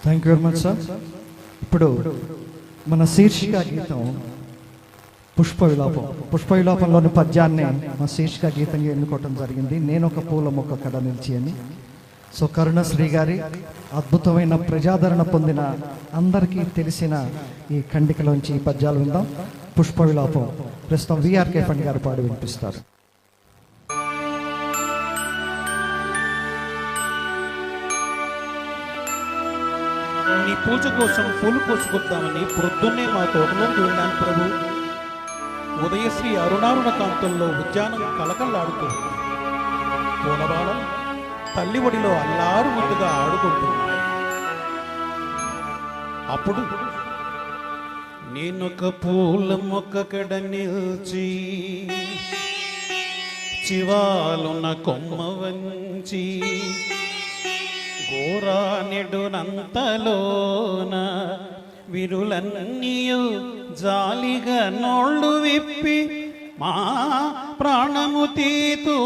Thank you very much sir. ఇప్పుడు మన శీర్షిక గీతం పుష్ప విలాపం. పుష్ప విలాపంలోని పద్యాన్ని మా శీర్షిక గీతంగా ఎన్నుకోవటం జరిగింది. నేను ఒక పూల మొక్క కడ నిలిచి అని. సో కరుణశ్రీ గారి అద్భుతమైన ప్రజాదరణ పొందిన అందరికీ తెలిసిన ఈ ఖండికలోంచి ఈ పద్యాలు విందాం. పుష్ప విలాపం ప్రస్తుతం విఆర్కే ఫండ్ గారు పాడి వినిపిస్తారు. నీ పూజ కోసం పూలు కోసుకొద్దామని ప్రొద్దున్నే మా తోటలోకి వెళ్ళాను ప్రభు. ఉదయశ్రీ అరుణారుణ కాంతుల్లో ఉద్యానం కలకల్లాడుతూ పూలబాలం తల్లి ఒడిలో అల్లారు ముద్దుగా ఆడుకుంటున్నాయి. అప్పుడు నేనొక పూల మొక్క కడ నిల్చి చివాలున కొమ్మ వంచి గోరానెడునంతలోన విరులన్నీయు జాలిగా నోళ్ళు విప్పి మా ప్రాణము తీతువాయనుచు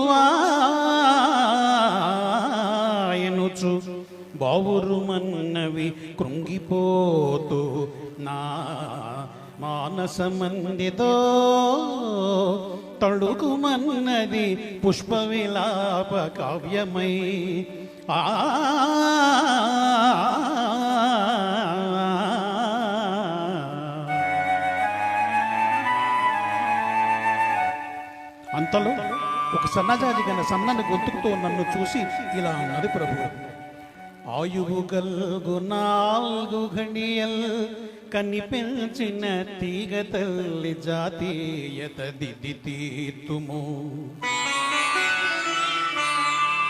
బావురుమన్నవి కృంగిపోతూ నా మానసమందితో తడుకుమన్నది పుష్ప విలాప కావ్యమై. అంతలో ఒక సన్నజాజి గన సన్నని గొంతుకుతో నన్ను చూసి ఇలా అన్నది ప్రభు. ఆయువు గల్గు 4 ఘడియల్ కనిపించిన తీగ తల్లి జాతీయత దిది తీర్తుము.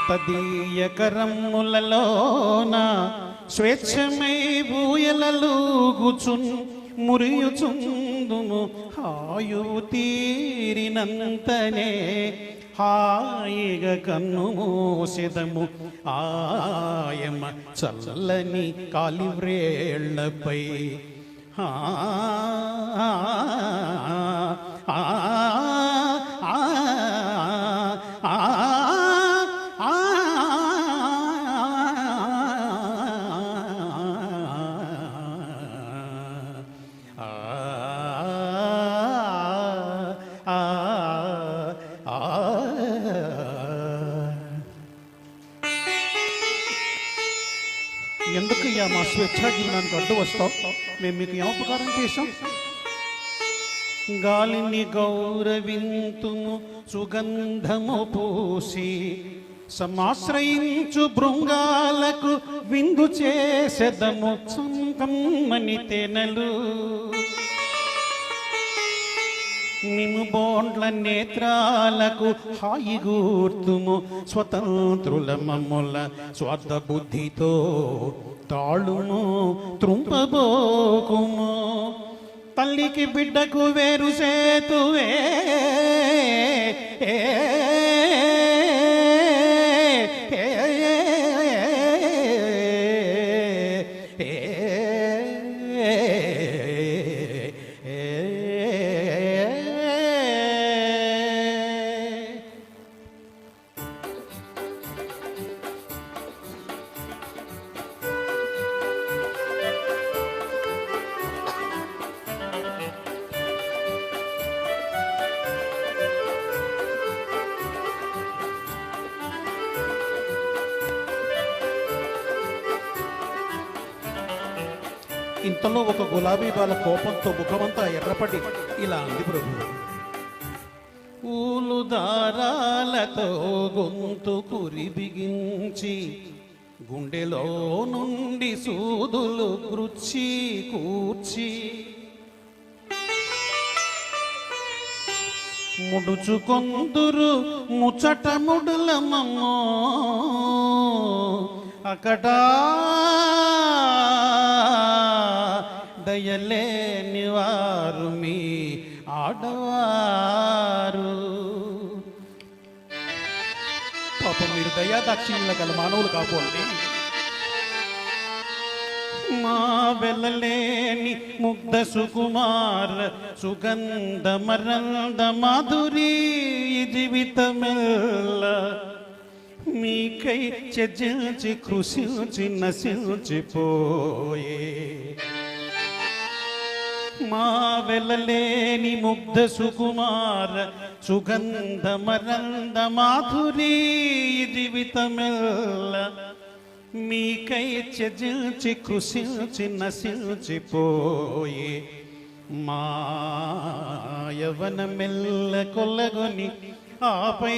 తదీయ కరమ్ములలోన స్వేచ్ఛమై బూయలూగుచున్ మురియుచుందుము. ఆయువు తీరినంతనే హాయిగా కన్ను మూసెదము. ఆయమ చల్లని కాలివ్రేళ్లపై ఎందుకు మా స్వేచ్ఛా జీవనానికి అడ్డు వస్తావు? మేము మీకు ఏమపకారం చేశాం? గాలిని గౌరవింతుము సుగంధము పూసి సమాశ్రయించు బృంగాలకు విందు చేసెదము సంకమ్మని తెనలు. నిము బోండ్ల నేత్రాలకు హాయిగూర్తుము స్వతంత్రుల మమ్ముల స్వార్థ బుద్ధితో తాళుము త్రుంపబోకుము. తల్లికి బిడ్డకు వేరు సేతువే ఇంతలో ఒక గులాబీ బాల కోపంతో ముఖమంతా ఎర్రపడి ఇలా అంది ప్రభు. ఊలు దారాలతో గొంతు కురి బిగించి గుండెలో నుండి సూదులు కృచ్చి కూర్చి ముడుచుకొందురు ముచ్చట ముడులమమ్మో అకటా దయలేని వారు మీ ఆడవారు. పాపం మీరు దయాదాక్షిణ్యుల గల మానవులు కాపోండి. మా వెలలేని ముగ్ధ సుకుమార సుగంధ మరంద మాధురీ జీవితమెల్ల మీకై త్యజించి కృషించి నశించిపోయే మా వెలలేని ముగ్ధ సుకుమార సుగంధ మరంద మాధురీ జీవితమెల్ల మీకై త్యజించి కృషించి నశించిపోయే మాయవన మెల్ల కొల్లగొని ఆపై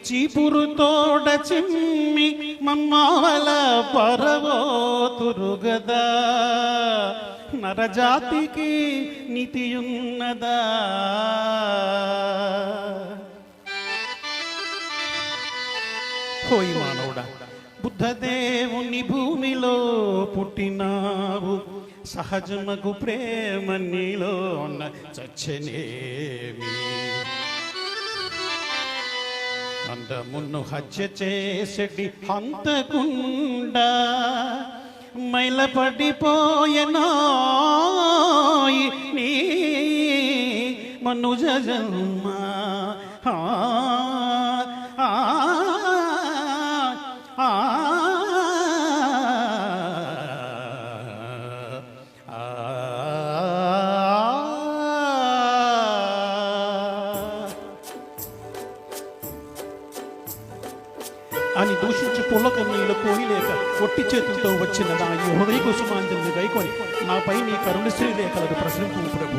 చీపురు తోడ చిమ్మి మమ్మావల పరవోతురుగదా నరజాతికి నీతియున్నదా హోయి మానవుడా బుద్ధదేవుని భూమిలో పుట్టినావు సహజమగు ప్రేమ నీలోన చచ్చనేమి అందమును హత్య చేసెడి హంతకుండా మైలపడిపోయెనాయి నీ మనుజ జన్మ అని దూషించి పుల్లకన్నీళ్ళు కోయిలేక ఒట్టి చేతులతో వచ్చిన నా ఈ హృదయ కుసుమాంజలిని గైకొని నాపై నీ కరుణశ్రీ రేఖలను ప్రసరింపు ప్రభు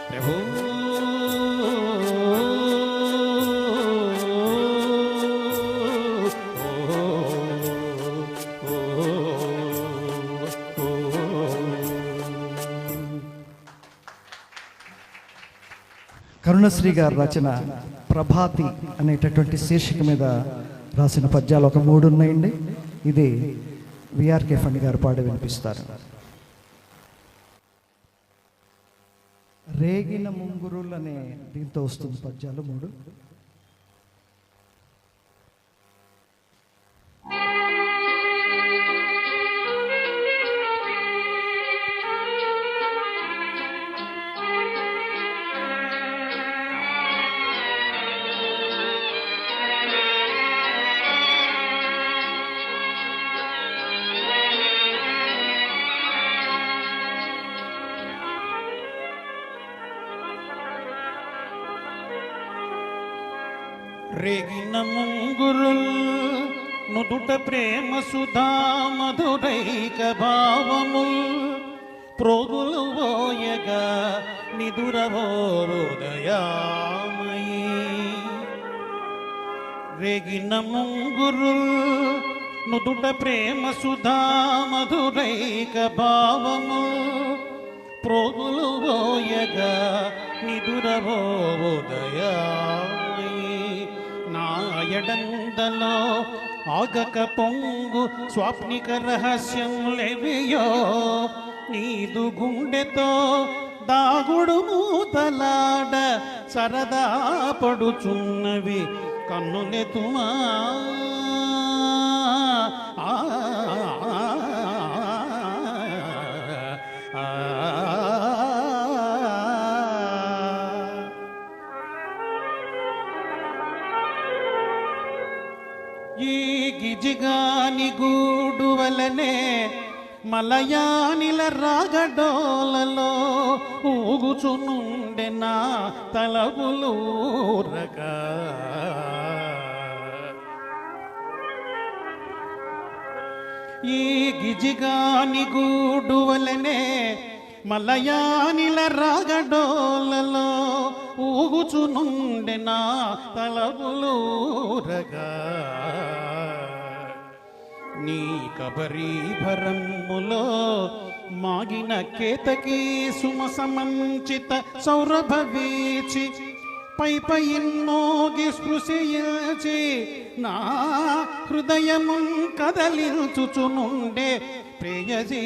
ప్రభు కరుణశ్రీ గారు రచన ప్రభాతి అనేటటువంటి శీర్షిక మీద రాసిన పద్యాలు ఒక 3 ఉన్నాయండి. ఇది విఆర్కే ఫండ్ గారు పాడి వినిపిస్తారు. రేగిన ముంగురులు అనే దీంతో వస్తుంది పద్యాలు 3. రేగిన ముంగురుల్ నుదుట ప్రేమ సుధా మధురైక భావముల్ ప్రోగులు పోయగా నిదురవోదయామయీ రేగిన ముంగురుల్ నుదుట ప్రేమ సుధా మధురైక భావముల్ ప్రోగులు పోయగా నిదురవోదయామయీ నాయడందలో ఆగక పొంగు స్వాప్నిక రహస్యం లేవియో నీదు గుండెతో దాగుడు మూతలాడ సరదా పడుచున్నవి కన్నులెతుమా ఈ గిజిగాని గూడు వలనే మలయానిల రాగడోలలో ఊగుచునుండె నా తలపులూరగా ఈ గిజిగాని గూడు వలనే మలయానిల రాగడోలలో ఊగుచునుండె నా తలపులూరగా నీ కబరీభరములో మాగిన కేతకీ సుమసమంచిత సౌరభ వీచి పై పైన్నోగి స్పృశించి నా హృదయమున్ కదలించుచునుండే ప్రేయసీ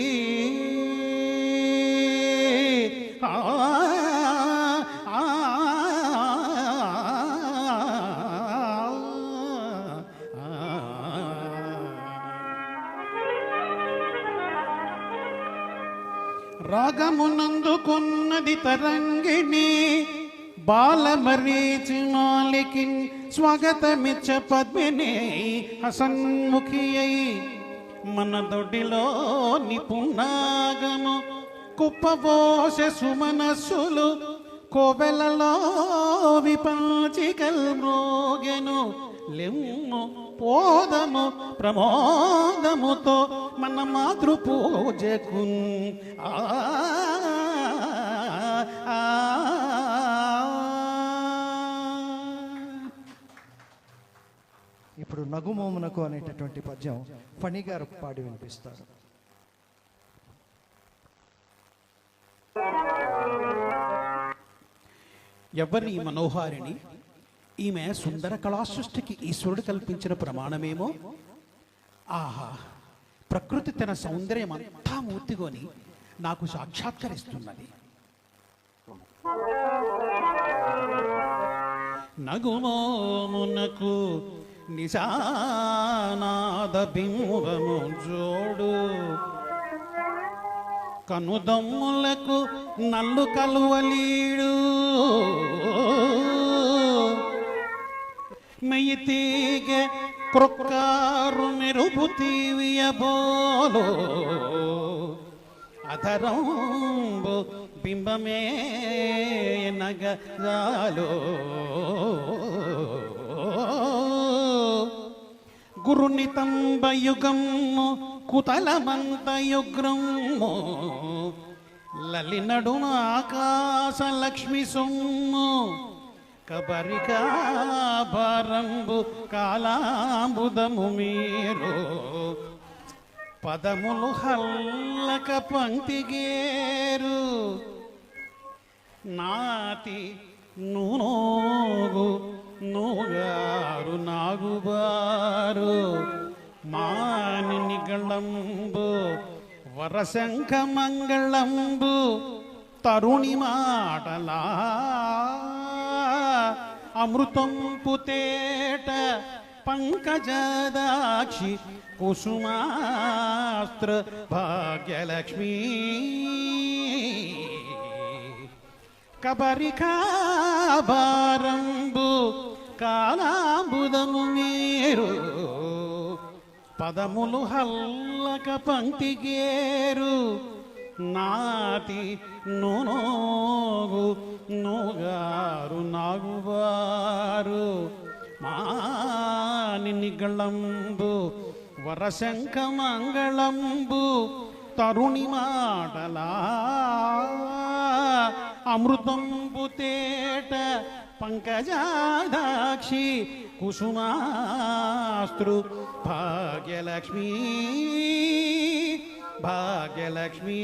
రాగమునందుకున్నది తరంగిణి బాలమరీచి మాలికిన్ స్వాగతమిచ్చ పద్మిని హసన్ముఖియై మన దొడ్డిలో నిపుణాగము కుప్పబోసె సుమనస్సులు కోవెలలో విపాచికల్ మ్రోగెను లెమ్ము పోదము ప్రమోదముతో మన మాతృ పూజకు ఇప్పుడు నగుమోమునకు అనేటటువంటి పద్యం ఫణి గారు పాడి వినిపిస్తారు. ఎవరి మనోహారిణి ఈమె సుందర కళాసృష్టికి ఈశ్వరుడు కల్పించిన ప్రమాణమేమో. ఆహా, ప్రకృతి తన సౌందర్యం అంతా మూర్తిగొని నాకు సాక్షాత్కరిస్తున్నది. నగుమోమునకు నిశానాద బింబము జోడు కనుదమ్ములకు నల్లు కలువలీడు మెయితీగ క్రొక్కారు మెరుపు తీవియబోలో అధరంబు బింబమే నగజాలో గురునితంబయుగము కుతలమంతయుగ్రము లలినడుమ ఆకాశ లక్ష్మి సొమ్ము కబరికాభారంబు కాలాంబుదము మీరు పదములు హల్లక పంక్తిగేరు నాతి నూనోగు నూగారు నాగుబారు మాని నిగళంబు వరశంఖ మంగళంబు తరుణి మాటలా అమృతంపు తేట పంకజదాక్షి కుసుమాస్త్ర భాగ్యలక్ష్మీ కబరికాభారంబు కాలాంబుదము మీరు పదములు హల్లక పంక్తిగేరు నాతి నూనోగు నూగారు నాగువారు మాని నిగళంబు వరశంఖ మంగళంబు తరుణి మాటలా అమృతంబు తేట పంకజాదాక్షి కుసుమాస్త్రు భాగ్యలక్ష్మీ భాగ్యలక్ష్మీ